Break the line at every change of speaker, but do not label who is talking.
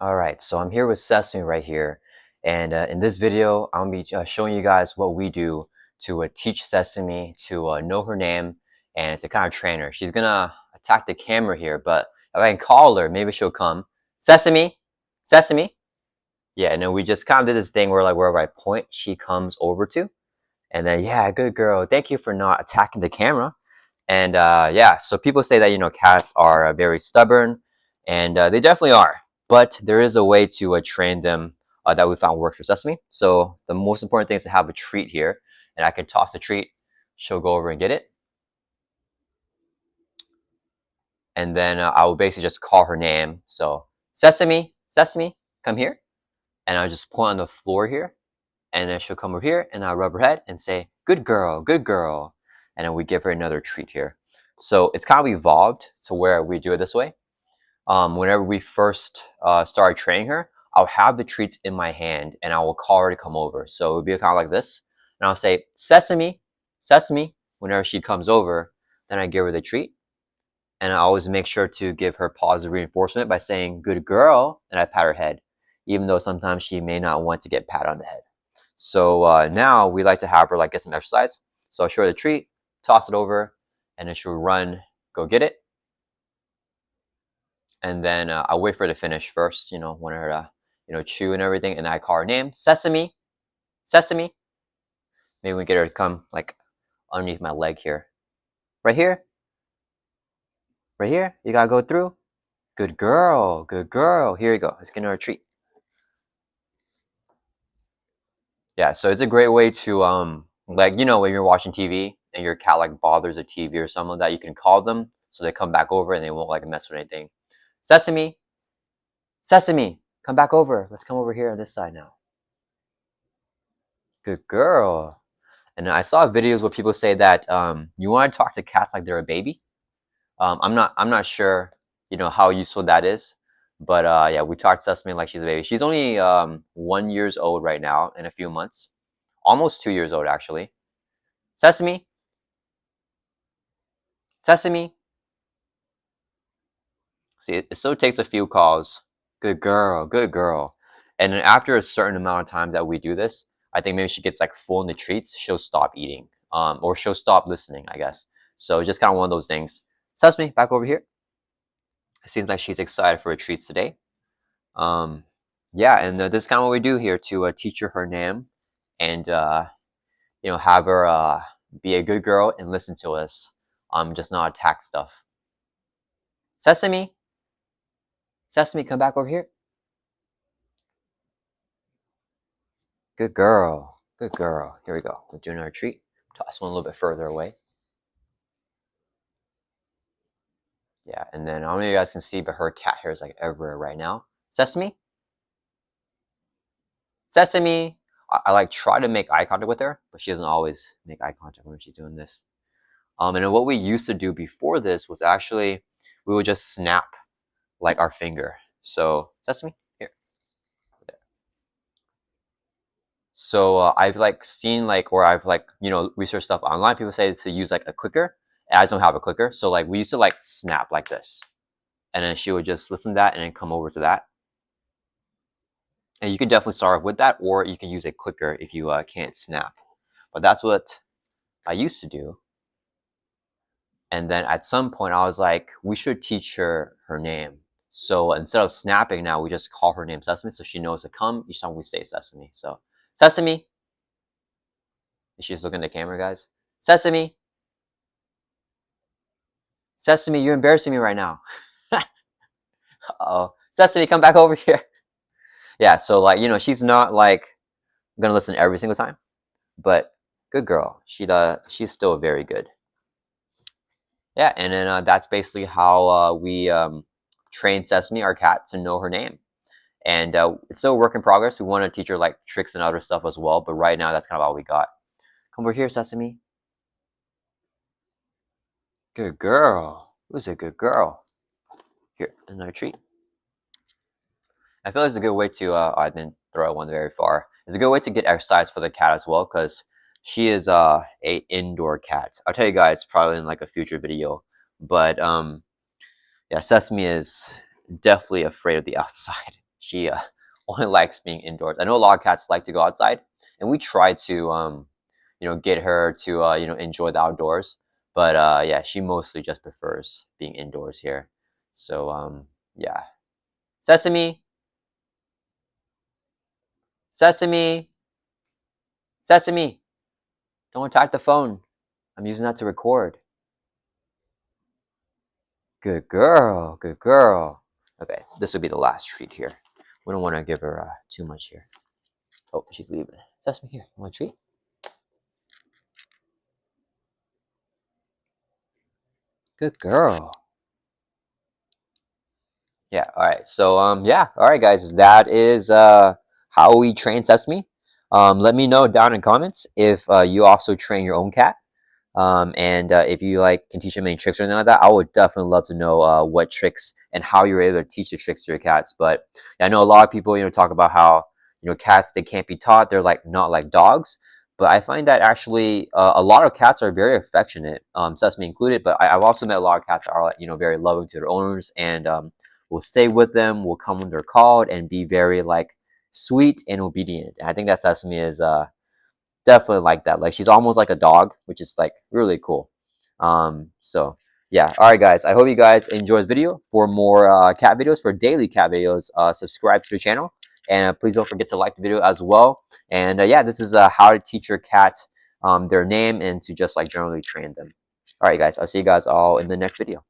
Alright, so I'm here with Sesame right here, and in this video, I'll be showing you guys what we do to teach Sesame to know her name and to kind of train her. She's gonna attack the camera here, but if I can call her, maybe she'll come. Sesame! Sesame! Yeah, and then we just kind of did this thing where like wherever I point, she comes over to. And then, yeah, good girl. Thank you for not attacking the camera. And yeah, so people say that, cats are very stubborn, and they definitely are. But there is a way to train them that we found works for Sesame. So the most important thing is to have a treat here. And I can toss the treat. She'll go over and get it. And then I will basically just call her name. So, Sesame, Sesame, come here. And I'll just point on the floor here. And then she'll come over here and I'll rub her head and say, good girl, good girl. And then we give her another treat here. So it's kind of evolved to where we do it this way. Whenever we first started training her, I'll have the treats in my hand and I will call her to come over. So it would be kind of like this. And I'll say, Sesame, Sesame, whenever she comes over, then I give her the treat. And I always make sure to give her positive reinforcement by saying, good girl, and I pat her head, even though sometimes she may not want to get pat on the head. So now we like to have her like get some exercise. So I'll show her the treat, toss it over, and then she'll run, go get it. And then I'll wait for her to finish first, want her to, chew and everything. And I call her name, Sesame, Sesame. Maybe we get her to come like underneath my leg here. Right here. Right here. You gotta go through. Good girl, good girl. Here you go. Let's get her a treat. Yeah, so it's a great way to like when you're watching TV and your cat like bothers the TV or something like that, you can call them so they come back over and they won't like mess with anything. Sesame, Sesame, come back over. Let's come over here on this side now. Good girl. And I saw videos where people say that you want to talk to cats like they're a baby. I'm not sure how useful that is, but yeah, we talk to Sesame like she's a baby. She's only 1 year old right now in a few months. Almost 2 years old, actually. Sesame? Sesame? See, it still takes a few calls. Good girl, good girl. And then after a certain amount of time that we do this, I think maybe she gets like full in the treats, she'll stop eating. Or she'll stop listening, I guess. So just kind of one of those things. Sesame, back over here. It seems like she's excited for her treats today. Yeah, and this is kind of what we do here to teach her her name and have her be a good girl and listen to us. Just not attack stuff. Sesame, Sesame, come back over here. Good girl, good girl. Here we go. We'll do another treat. Toss one a little bit further away. Yeah, and then I don't know if you guys can see, but her cat hair is like everywhere right now. Sesame, Sesame. I like try to make eye contact with her, but she doesn't always make eye contact when she's doing this. And then what we used to do before this was actually we would just snap like our finger. So Sesame, here. There. So I've like seen like or I've like researched stuff online. People say to use like a clicker. I just don't have a clicker, so like we used to like snap like this, and then she would just listen to that and then come over to that. And you can definitely start with that, or you can use a clicker if you can't snap. But that's what I used to do. And then at some point, I was like, we should teach her her name. So instead of snapping now, we just call her name Sesame, so she knows to come each time we say Sesame. So Sesame. She's looking at the camera, guys. Sesame. Sesame, you're embarrassing me right now. Uh-oh. Sesame, come back over here. Yeah, so like, she's not like gonna listen every single time, but good girl. She's still very good. Yeah, and then that's basically how we train Sesame, our cat, to know her name. And it's still a work in progress. We want to teach her like tricks and other stuff as well, but right now that's kind of all we got. Come over here, Sesame. Good girl. Who's a good girl? Here, another treat. I feel it's a good way to, I didn't throw one very far. It's a good way to get exercise for the cat as well, because she is a indoor cat. I'll tell you guys probably in like a future video. But yeah, Sesame is definitely afraid of the outside. she only likes being indoors. I know a lot of cats like to go outside, and we try to get her to enjoy the outdoors. But yeah, she mostly just prefers being indoors here. So yeah, Sesame, Sesame, Sesame. Don't attack the phone. I'm using that to record. Good girl, good girl. Okay, this will be the last treat here. We don't want to give her too much here. Oh, she's leaving. Sesame, here. You want a treat? Good girl. Yeah. All right. So yeah. All right, guys. That is how we train Sesame. Let me know down in comments if you also train your own cat. And if you like can teach them any tricks or anything like that, I would definitely love to know what tricks and how you're able to teach the tricks to your cats. But I know a lot of people talk about how cats, they can't be taught, they're like not like dogs. But I find that actually a lot of cats are very affectionate, Sesame included. But I've also met a lot of cats that are like very loving to their owners, and will stay with them, will come when they're called, and be very like sweet and obedient. And I think that Sesame is definitely like that. Like she's almost like a dog, which is like really cool. So yeah, all right, guys. I hope you guys enjoy this video. For more cat videos, for daily cat videos, subscribe to the channel, and please don't forget to like the video as well. And yeah, this is how to teach your cat their name and to just like generally train them. All right, guys. I'll see you guys all in the next video.